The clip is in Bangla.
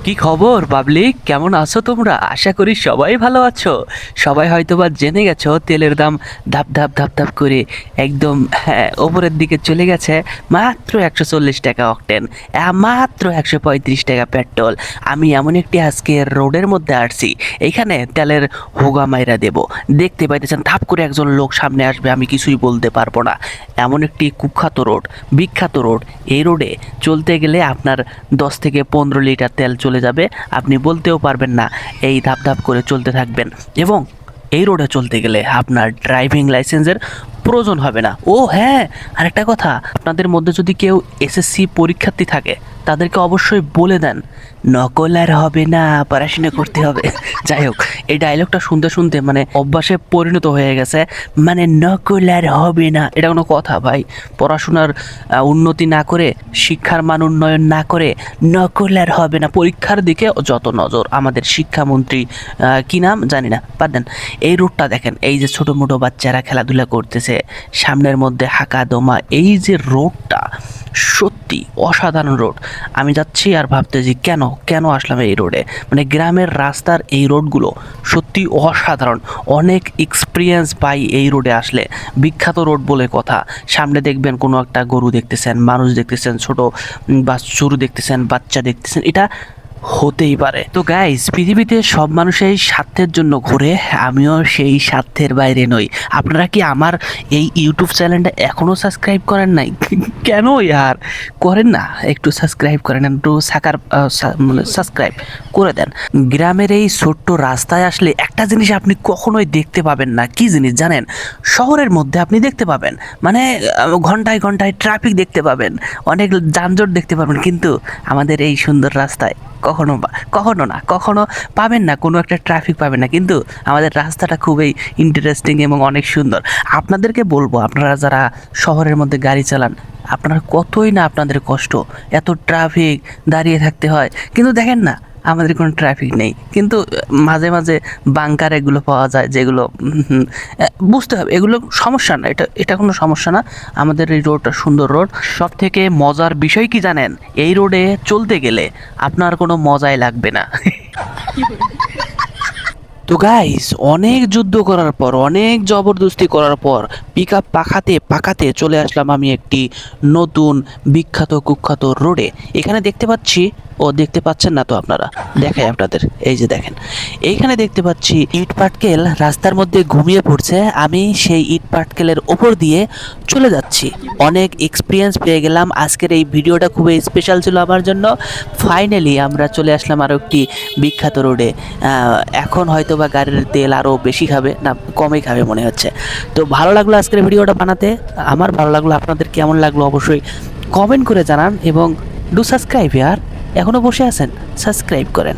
কি খবর পাবলিক, কেমন আছো তোমরা? আশা করি সবাই ভালো আছো। সবাই হয়তোবা জেনে গেছো তেলের দাম ধাপ ধাপ ধাপ ধাপ করে একদম ওপরের দিকে চলে গেছে। মাত্র 140 টাকা অকটেন, মাত্র 135 টাকা পেট্রোল। আমি এমন একটি আজকে রোডের মধ্যে আসছি, এইখানে তেলের হোগা মাইরা দেব। দেখতে পাইতেছেন ধাপ করে একজন লোক সামনে আসবে, আমি কিছুই বলতে পারবো না। এমন একটি কুখ্যাত রোড, বিখ্যাত রোড। এই রোডে চলতে গেলে আপনার 10 থেকে 15 লিটার তেল চলে যাবে, আপনি বলতেও পারবেন না। এই ধাপ ধাপ করে চলতে থাকবেন এবং এই রোডে চলতে গেলে আপনার ড্রাইভিং লাইসেন্সের প্রয়োজন হবে না। ও হ্যাঁ, আরেকটা কথা, আপনাদের মধ্যে যদি কেউ এসএসসি পরীক্ষার্থী থাকে তাদেরকে অবশ্যই বলে দেন নকল আর হবে না, পড়াশোনা করতে হবে। যাই হোক, এই ডায়লগটা শুনতে শুনতে মানে অভ্যাসে পরিণত হয়ে গেছে। মানে নকল আর হবে না, এটা কোনো কথা ভাই? পড়াশোনার উন্নতি না করে, শিক্ষার মান উন্নয়ন না করে নকল আর হবে না, পরীক্ষার দিকে যত নজর আমাদের শিক্ষামন্ত্রী, কি নাম জানি না, বাদ দেন। এই রোডটা দেখেন, এই যে ছোটো মোটো বাচ্চারা খেলাধুলা করতেছে, সামনের মধ্যে হাঁকা দমা, এই যে রোডটা সত্যি অসাধারণ রোড। আমি যাচ্ছি আর ভাবতেছি কেন কেন আসলাম এই রোডে। মানে গ্রামের রাস্তার এই রোডগুলো সত্যি অসাধারণ, অনেক এক্সপিরিয়েন্স পাই এই রোডে আসলে। বিখ্যাত রোড বলে কথা। সামনে দেখবেন কোনো একটা গরু দেখতেছেন, মানুষ দেখতেছেন, ছোট বাছুর দেখতেছেন, বাচ্চা দেখতেছেন, এটা হতেই পারে। তো গাইস, পৃথিবীতে সব মানুষই স্বার্থের জন্য ঘুরে, আমিও সেই স্বার্থের বাইরে নই। আপনারা কি আমার এই ইউটিউব চ্যানেলটা এখনও সাবস্ক্রাইব করেন নাই? কেন ইয়ার করেন না? একটু সাবস্ক্রাইব করেন, একটু মানে সাবস্ক্রাইব করে দেন। গ্রামের এই ছোট্ট রাস্তায় আসলে একটা জিনিস আপনি কখনোই দেখতে পাবেন না। কি জিনিস জানেন? শহরের মধ্যে আপনি দেখতে পাবেন, মানে ঘন্টায় ঘন্টায় ট্রাফিক দেখতে পাবেন, অনেক যানজট দেখতে পাবেন, কিন্তু আমাদের এই সুন্দর রাস্তায় কখনো পাবেন না, কোনো একটা ট্রাফিক পাবেন না। কিন্তু আমাদের রাস্তাটা খুবই ইন্টারেস্টিং এবং অনেক সুন্দর। আপনাদেরকে বলবো, আপনারা যারা শহরের মধ্যে গাড়ি চালান, আপনারা কতই না আপনাদের কষ্ট, এত ট্রাফিক, দাঁড়িয়ে থাকতে হয়। কিন্তু দেখেন না, আমাদের কোনো ট্রাফিক নেই, কিন্তু মাঝে মাঝে বাংকার এগুলো পাওয়া যায়, যেগুলো বুঝতে হবে, এগুলো সমস্যা না, এটা এটা কোনো সমস্যা না। আমাদের এই রোডটা সুন্দর রোড। সব থেকে মজার বিষয় কি জানেন? এই রোডে চলতে গেলে আপনার কোনো মজাই লাগবে না। তো গাইস, অনেক যুদ্ধ করার পর, অনেক জবরদস্তি করার পর পিক আপ পাকাতে পাকাতে চলে আসলাম আমি একটি নতুন বিখ্যাত কুখ্যাত রোডে। এখানে দেখতে পাচ্ছি, ও দেখতে পাচ্ছেন না তো আপনারা, দেখাই আপনাদের, এই যে দেখেন, এইখানে দেখতে পাচ্ছি ইট পাটকেল রাস্তার মধ্যে ঘুমিয়ে পড়ছে। আমি সেই ইট পাটকেলের ওপর দিয়ে চলে যাচ্ছি। অনেক এক্সপিরিয়েন্স পেয়ে গেলাম। আজকের এই ভিডিওটা খুবই স্পেশাল ছিল আমার জন্য। ফাইনালি আমরা চলে আসলাম আরও একটি বিখ্যাত রোডে। এখন হয়তো বা গাড়ির তেল আরও বেশি খাবে, না কমই খাবে মনে হচ্ছে। তো ভালো লাগলো আজকের ভিডিওটা বানাতে, আমার ভালো লাগলো। আপনাদের কেমন লাগলো অবশ্যই কমেন্ট করে জানান এবং ডু সাবস্ক্রাইব। আর এখনও বসে আছেন, সাবস্ক্রাইব করেন।